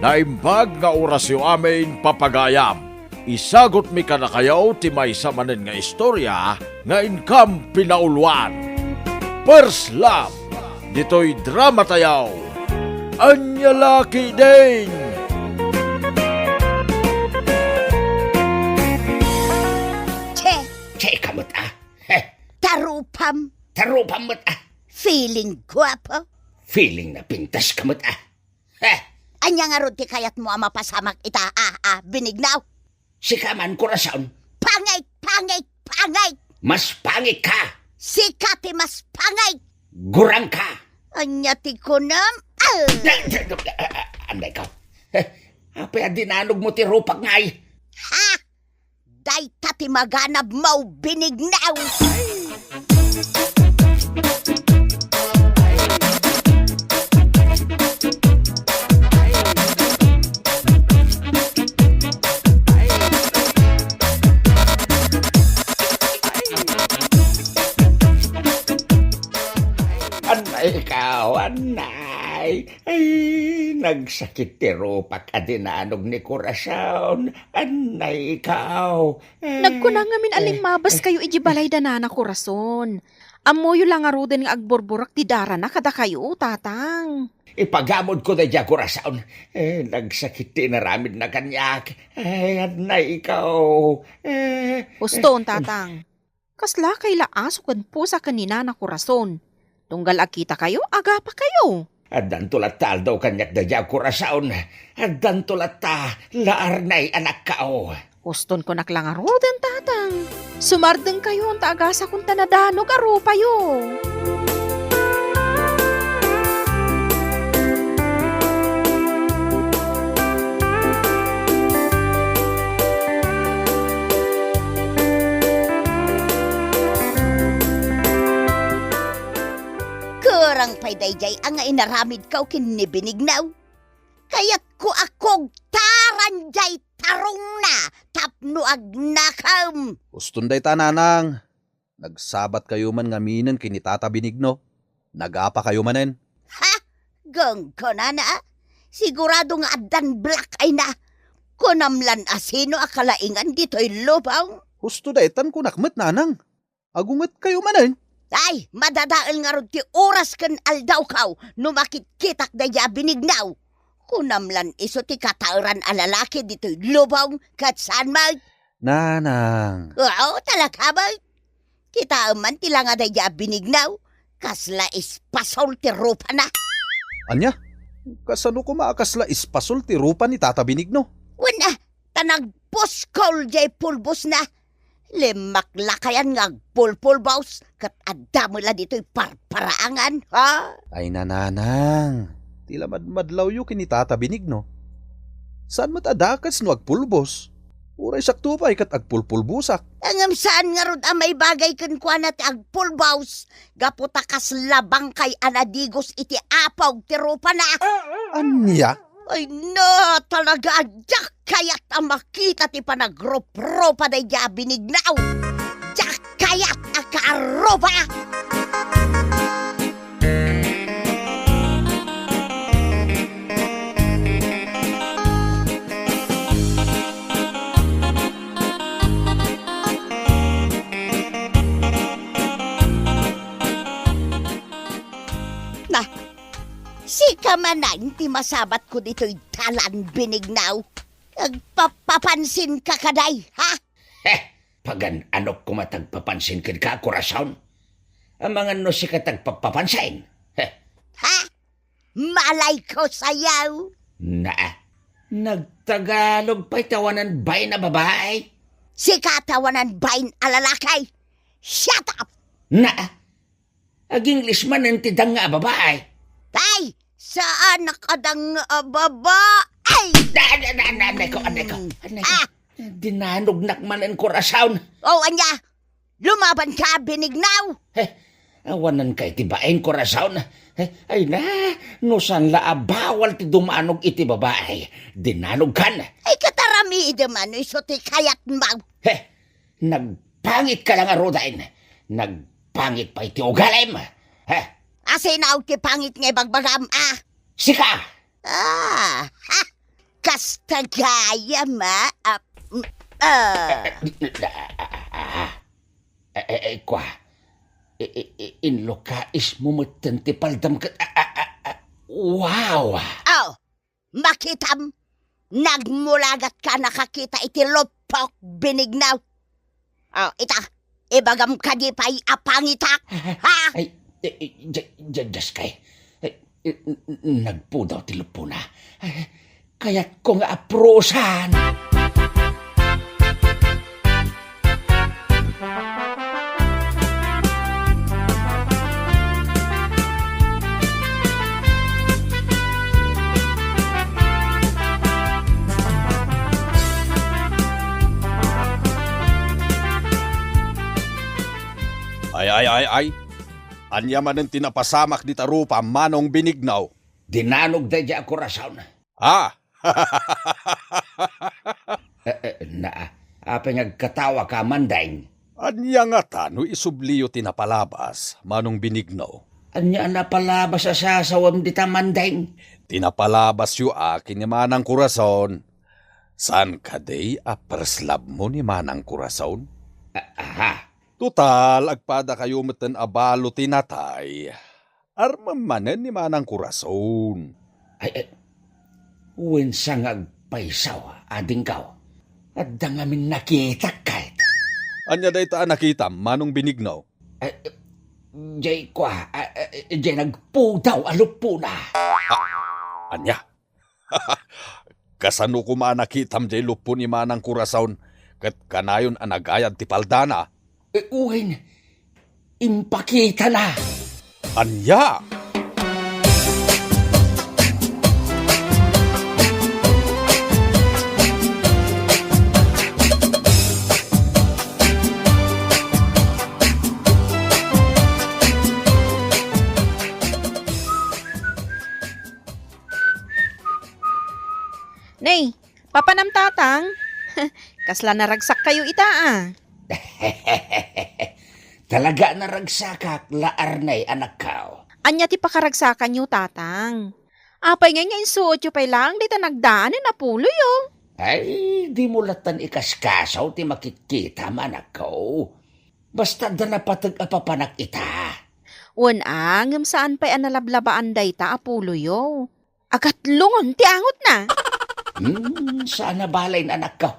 Naimbag nga orasyo amin papagayam. Isagot mi ka na kayaw ti may samanin nga istorya nga inkam pinauluan. First Love, dito'y drama tayaw. Anya laki din! Che, kamot Tarupam, Tarupam mo't feeling guwapo. Feeling na pintas kamot Anya nga ron ti kayat mo mapasamak ita binignaw. Sikaman korason, Pangay, pangay, pangay. mas pangit ka, Sikati mas pangay. gurang ka. Anya ti kunam. Anday ka. Apay dinanog mo ti rupak ngay. Ha? Day tati maganab mau binignaw. Anay ikaw, anay. Ay, nagsakit ti rupak dinanog ni korason. Anay ikaw. Nagkunangamin aling mabas kayo iji balay danana ko rason. Amoyo lang nga roden nga agborborak ti dara na kada kayo, tatang. Ipagamod ko na dya korason. Nagsakit ti naramid na kanyak. Ay, anay ikaw. Uston, tatang. Kasla kay laaso kan po sa kanina na kurason. Tunggal akita kayo, aga pa kayo. Adan tulat tal daw kanyak da dya korason. Adan tulat ta, laarnay anak kao. Uston ko naklang roden, tatang. Sumardeng kayo ang taagasa kung tanadanog aro payo. Kurang paydayjay ang nga inaramid kaw kinibinignaw. Kayat ko akog taranjay tarong na tapno agnakam. Uston day tananang. Nagsabat kayo man nga minen kinitata binigno. Nagapa kayo manen. Ha? Gang ko na. Sigurado nga adan black ay na. Kunamlan asino akalaingan dito'y lupaw. Husto day tan kunakmet nanang. Agunget kayo manen. Ay, madadaal nga ron ti oras kan aldaw kaw no makitkitak da ya binignaw. Kunamlan iso ti katauran alalaki dito'y lupaw kat saan mag. Nanang. Oo, talaga ba? Kita man tila nga da ya binignaw. Kasla ispasol ti rupa na. Anya? Kasano ko maakasla ispasol ti rupa ni Tata Binigno? Wala, tanag poskol jay pulbos na. Limaklakayan nga pulpulbaws kat adamo la dito'y parparaangan, ha? Ay nananang. Tila madlaw yu kini Tata Binigno. Saan mat adakas no agpulbos? Uray sakto pa ikat agpulpulbusak. Angam saan nga rod may bagay kan kwa na ti agpulbaws. Gaputakas labang kay anadigos iti apaw ti rupa na. Anya? Ay na, talaga adyak kayat ang makita ti panagrup-rupa day ya binignaw. Jak kayat akarupa. Sika man na, hindi masabat ko dito'y talan binignaw. Nagpapapansin ka kaday, ha? Pagan anok kumatagpapansin ka, korason. Ang mga no si katagpapapansin. Ha? Malay ko sayaw. Nagtagalog pa'y tawanan bay na babae. Si katawanan bain alalakay. Shut up! Ag-English man ang tidang nga babae. Tay, saan nakadang baba? Ay! Anay ko. Dinanog nakman ang korason. Oh, anya, lumaban ka binignaw. Awanan kay tibain korason. Ay na, no san bawal ti dumanog iti babae. Dinanog kan. Ay katarami man, iso ti kayat maw. Nagpangit ka lang arodain. Nagpangit pa iti ugalim. Asinaw ti pangit nga bagbagam, Sika! ha? Kastagaya ma. Kwa, inlo ka ismo matan ti paldam ka. Wow! Oh, makitam. Nagmulagat ka nakakita iti lopok binignaw. Oh, ita. Ibagam ka di pa'y apangitak. Ha? Ay, just kay. Nagpo daw ti lupo na. Kaya't ko nga aprosan. Ay. Anya man ang tinapasamak di tarupa manong binignaw. Dinanog da dya ako rasaw na. Ah, Apa ngagkatawa ka mandaing. anya nga tano isubliyo tinapalabas manong binignaw. Anya na palabas sa sasawam di ta mandaing. Tinapalabas yu akin ni manang kurason. San kaday aperslab mo ni manang kurason? Aha. Total, agpada kayo matan abalo tinatay. Armamanen ni manang kurason. Ay, uwin sa ngagpaisaw, ading kaw. At dangamin nakita kahit. Anya day taan nakita manong binignaw. Jay kwa, jay nagpudaw alupo na. Anya? Kasano ko manakitam jay lupo ni manang kurason kat kanayon anagayad ti paldana. Uwin, impakita na. Anya? Nay, papanam tatang. Kasla naragsak kayo ita. Talaga na ragsakak laarnay anak kao. Anya ti pakaragsakan nyo tatang. Apay nga nga insuot yu pay lang, di ta nagdaanin na pulo yo. Ay, di mo latan ikaskasaw ti makikita manak kao. Basta da napatag apapanak ita. Ngam saan pa'y analablabaan day ta apulo yo. Agat lungon ti angot na. Sana balay na anak kao.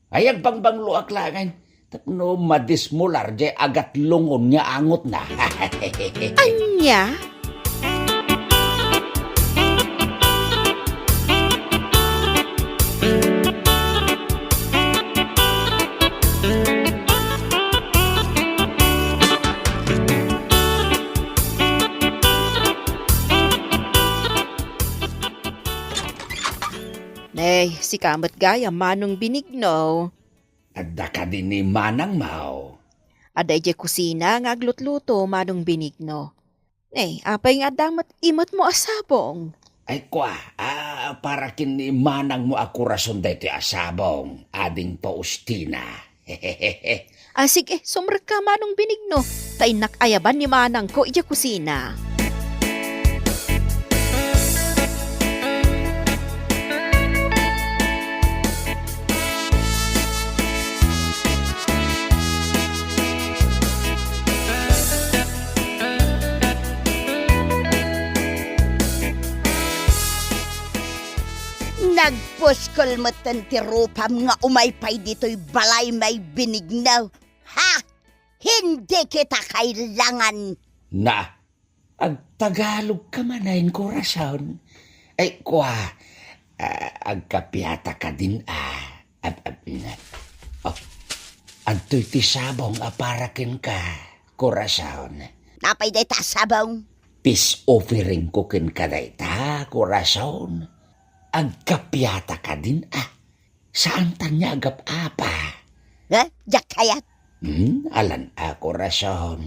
Ay, agbangbang luak langan. Tapno madismular je agat lungon niya angot na. Anya? Si kamat gaya manong binigno. Adda ka din ni Manang Mao. Aday je kusina nga aglutluto manong binigno. Apay nga damat imot mo asabong. Ay kwa, para kin ni Manang mo ako rason dito asabong. Ading paustina. Sige, sumrek ka manong binigno. Tainak ayaban ni manang ko ija kusina. Nagpuskol mo ti rupam nga umaypay dito'y balay may binignaw. Ha? Hindi kita kailangan. Na, agtagalog ka manayin ko rason. Ay kwa, agkapyata ka din Anto'y tisabong aparakin ka, kurason. Napay day ta sabong. Peace offering ko kin ka day ta, kurason. Agkapyata ka din Saan tanya agap apa? Ha? Jak kayat. Alan ako rason.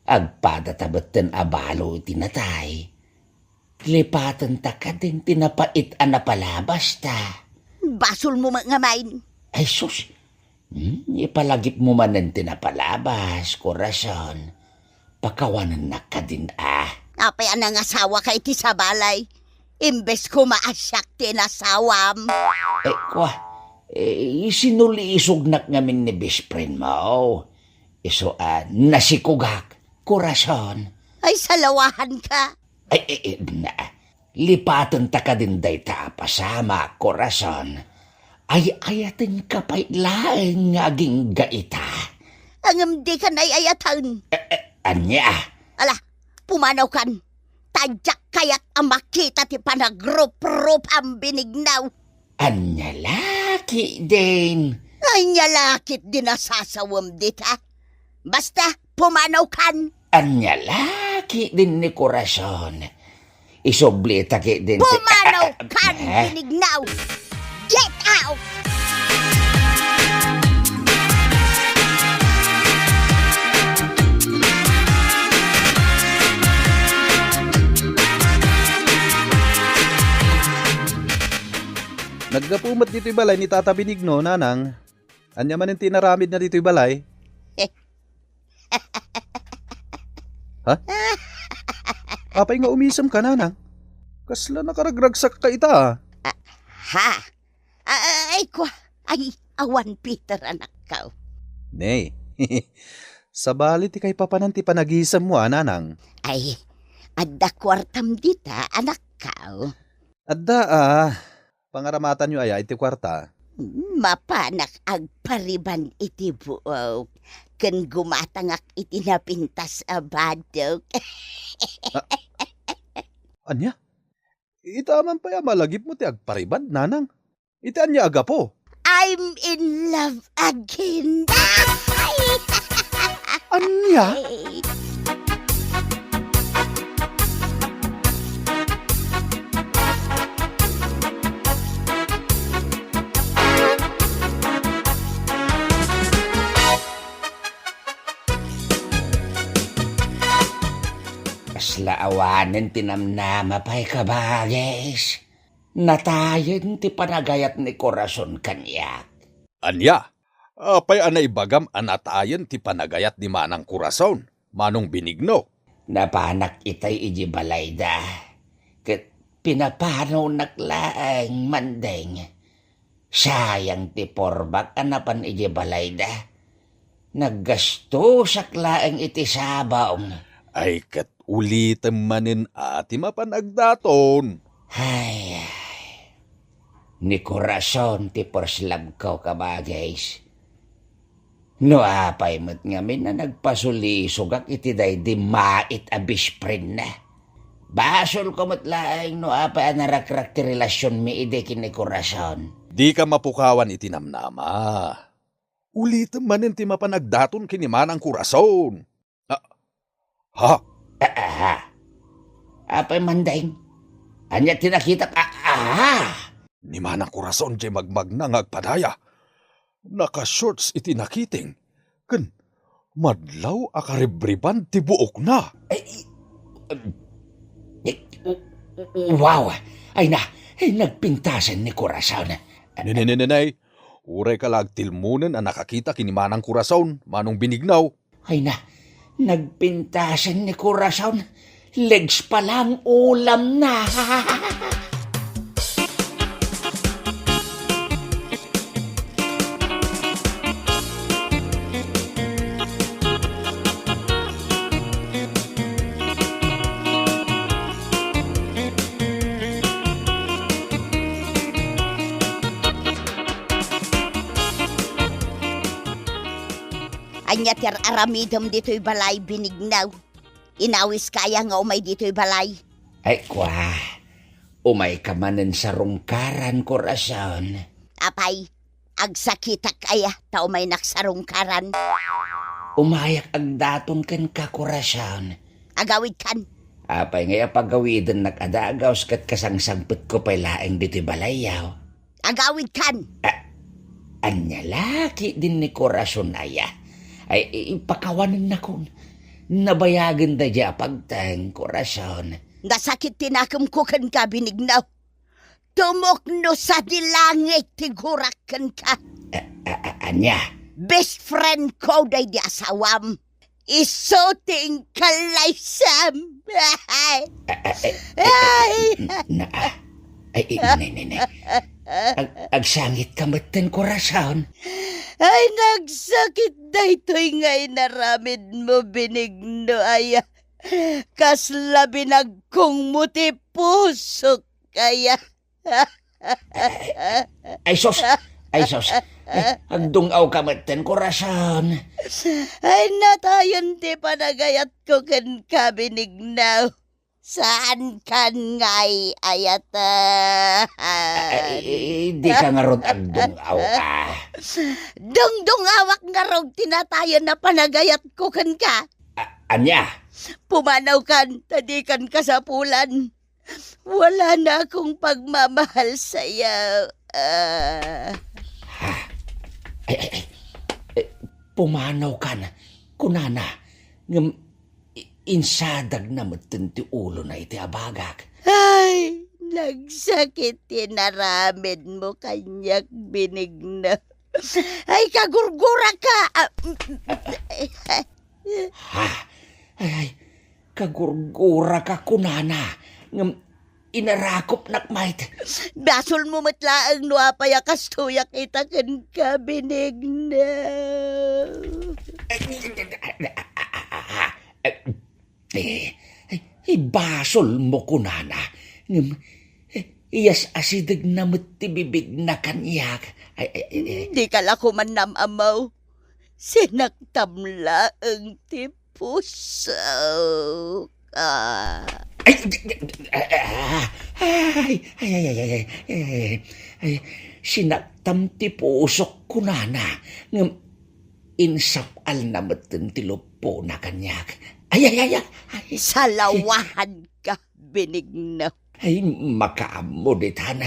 Agpadatabaten abalo itinatay. Lipatan ta ka din tinapait napalabas ta. Basol mo mga main. Ay sus, ipalagip mo man ng tinapalabas, korason. Pakawanan na ka din Napay anang asawa kay ti sa balay. Imbes kumaasyak tinasawam. Kwa, sinuliisog ngamin ni best friend mo. Iso, nasikugak, kurason. Ay, salawahan ka. Na, lipatan ta ka din day ta pasama, kurason. Ay, ayatin ka pa'y laeng ngaging gaita. Ang di ka na'y ayatan. Anya, Ala, pumanaw kan. Tadyak kaya't ang makita ti panagrup-rup ang binignaw. anya laki din. Ay, nyalakit din nasasawam dita. Basta, pumanaw kan. Anya laki din ni kurason. Isoblita ki din. Pumanaw kan, binignaw. Get out! Nagdapumat dito'y balay ni Tata Benigno, nanang. Anya man ang tinaramid na dito'y balay. Ha? Apay nga umisam ka, nanang. Kasla nakaragragsak ka ita, Ha? Ay, ay, awan Peter anak ka. Nay, sa bali ti kay papananti panagisam mo, nanang. Ay, adda kwartam dita anak ka. Adda, pangaramatan nyo iti kwarta. Mapanak agpariban iti buok. Ken gumatangak iti napintas abadok. Anya? Ita man pa malagip mo ti agparibad, nanang. Ita anya aga po. I'm in love again. Anya? Ay. Laawanin tinamnama pa'y kabagis. Natayin ti panagayat ni korason kanyak. Anya, apay anay bagam anatayan ti panagayat ni Manang Kurason, Manong Benigno. Napanak itay iji balayda. Kat pinapanaw naklaang mandeng. Sayang ti porbak anapan iji balayda. Naggasto saklaang iti sabaong. Ay kat ulitem manin ati mapanagdaton. Ay, ni korason ti porslab ko kabagais. No apay mo't ngamin na nagpasulisugak iti day di mait abis friend na. Basol ko mo't laing no apay narakrak ti relasyon mi ide kini korason. Di ka mapukawan itinamnama. Ulitem manin ti mapanagdaton kini Manang Kurason. Ha? Apay mandeng. Anya tinakita ka. Ni Manang Kurason jay magmag na ngagpadaya. Naka-shorts iti nakiting. Ken, madlaw akaribriban ti buok na. Wow! Ay nagpintasan ni korason. Ninay, uray ka lagtilmunan ang nakakita kini Manang Kurason, Manong Benignaw. Ay nagpintasan ni korason. Legs pa lang ulam na. Anya ter aramidom dito'y balay binignaw. Inawis kaya nga umay dito'y balay. Ay umay ka manen sa rungkaran korason. Apay, agsakitak kaya ta umay naksarungkaran. Umayak ang daton kan ka korason. Agawid kan. Apay ngaya pagawidan nakadagaws kat kasangsangpet ko pa'y laeng dito'y balayaw. Agawid kan. Anya laki din ni korason aya. Ay ipakawanan na kong nabayagan da dya pagtang korason. Nasakit tinakam ko kan ka binignaw. Tumokno sa dilangit tigurak kan ka. Anya? Best friend ko day di asawam. isuting kalaysam. Agsangit ka maten korason. Ay, nagsakit na ito'y ngay naramid mo, Benigno, ay. Kasla binagkong muti puso kaya. Ay sos, agdungaw ka maten korason. Ay, natayon ti panagayat ko kan ka, Benigno. Saan kan ngay ayatan? Di ka nga rod agdungaw ka. Dungdung awak nga rog tinatayan na panagayat ko kan ka. Anya? Pumanaw kan, tadikan ka sa pulan. Wala na akong pagmamahal sa'yo. Pumanaw ka na. Kunana, ngam insadag na matinti ulo na iti abagak. Ay, nagsakit tinaramid mo kanyak, Benigno. Ay, kagurgura ka. Ay, kagurgura ka kunana. Ngam inarakop nakmait. Basol mo matlaang nuapaya kastuyak itakan ka, Benigno. Ibasol mo kunana. Ngam iyas asidag na matibibig na kanyak. Di ka lako man namamaw. Sinaktamla ang tipuso ka. Sinaktam ti pusok kunana. Ngam insapal na matin ti lupo na kanyak. Salawahan ka, Benigno. Ay, makaamo ditan.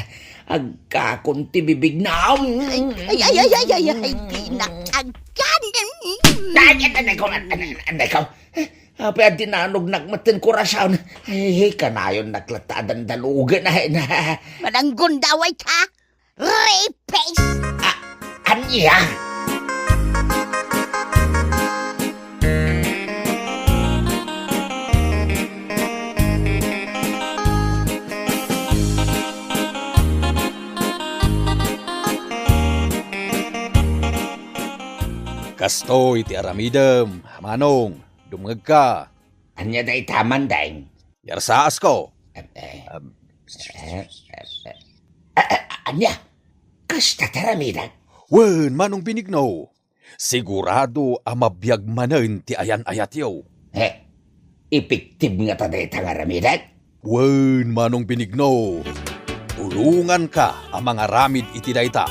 Agkakon ti bibig na. Ay, di nakagkan. Anday ko. Pwede dinanog nagmatin korason. Ay, kanayon naklatadan dalugan na. Mananggun daway ka, rapist. Anya? Kasto iti aramidem, manong, dumngeg ka. Anya day taman daing. Yarsaas ko. Anya? Kasta taramidan? Wen, manong Benigno. Sigurado amabiyag manen ti ayan ayat yaw. Ipiktib nga taday tangaramidan? Wen, manong Benigno. Tulungan ka ang mga ramid iti dayta.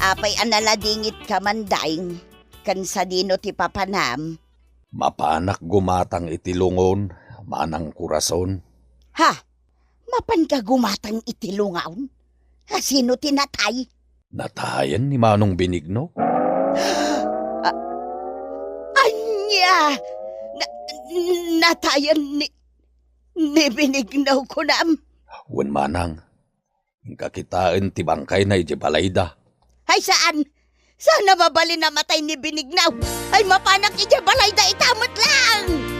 Apay analadingit ka man daing, kan sa dino ti papanam. Mapanak gumatang iti lungon, manang kurason. Ha? Mapan ka gumatang itilungaon? Ha, sino tinatay? Natayan ni Manong Benigno? Anya! Natayan ni Benigno kunam. Wen manang, kakitaan ti bangkay na iti balayda. Ay saan? Saan nababali na matay ni Benigno? Ay mapanak iti balayda itamot lang!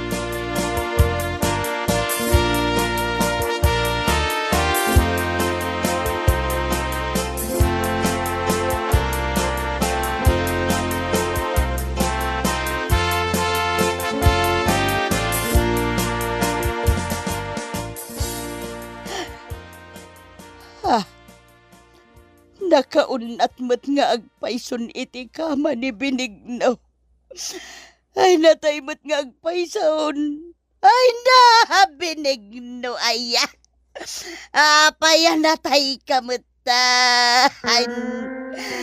Nakaunat mo't nga agpayson iti kama ni Benigno. Ay natay mo't nga agpayson. Ay na, Benigno, aya. Apaya natay kamutan.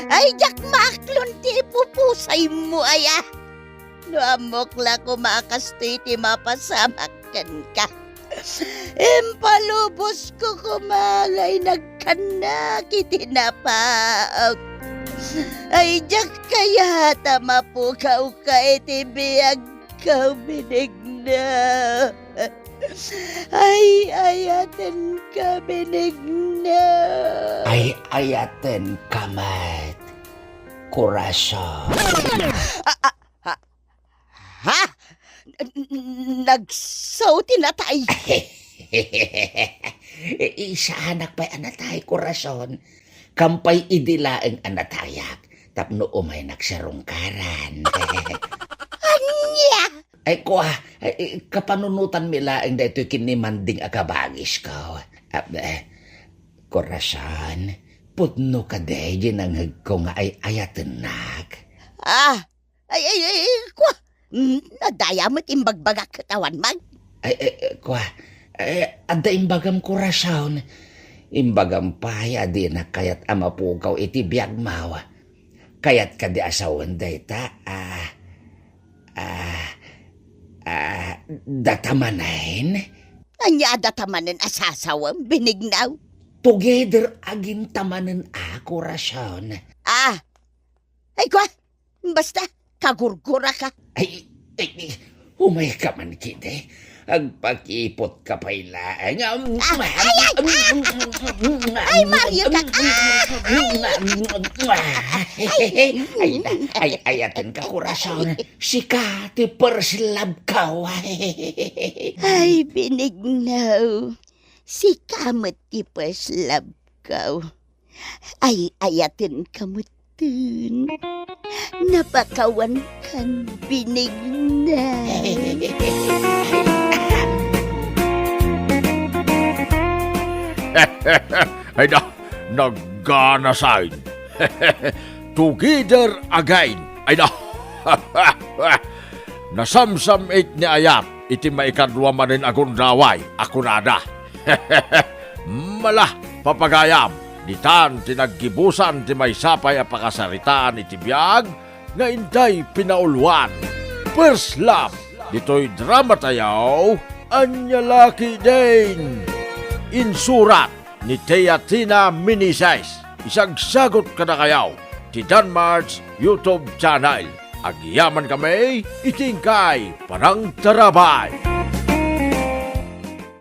Ay, jak maklon ti pupusay mo, aya. No amokla ko makastoy ti mapasamakan ka. Impalubos ko kumangay nagkanak iti napaot. Ay, jak kaya tama po kau ka itibiyag kau binigna. Ay, ayaten ka binigna. Ay ayaten kamat, kurason. Ha? Nagsauti na tay. Isa anak pa'y anatay, kurason. Kampay idilaeng anatayak. Tapno umay nagsarungkaran. Anya? Ay kuha, kapanunutan milaeng da ito'y kinimanding akabagis ko. Kurason, putno ka day ginanghag ko nga ay ayatenak. Ay, kwa. Nadaya mo't imbagbagak katawan mag. Kuha, ada imbagam kurason. Imbagam paya di na kayat ama pukaw iti biyag mawa. Kayat ka di asawan day ta, datamanain? Anya datamanen asasawam binignaw. Together agin tamanen kurason. Ay kwa. Basta kagurgura ka. Ay, umay ka man kide. Agpakipot ka pailaan. Ay, Mario ka. Ay, ayatin ka, kurason. Sika, ti perslab ka. Ay, binignaw. Si kamot tipos labkaw. Ay, ayatin kamutun. Napakawan kan binignaw. Ay na, nagganasain. Together again. Ay na. Nasamsam it ni Ayat, iti maikadwa manin akong daway, ako nada. Malah, papagayam, ditan tinaggibusan ti may sapay a pakasaritaan iti biyag, nga intay pinauluan. First love, dito'y drama tayaw, anyalaki din. Insurat ni Teatina Minisays, isagsagot ka na kayaw, ti Danmar's YouTube channel. Agyaman kami, itingkay, parang tarabay.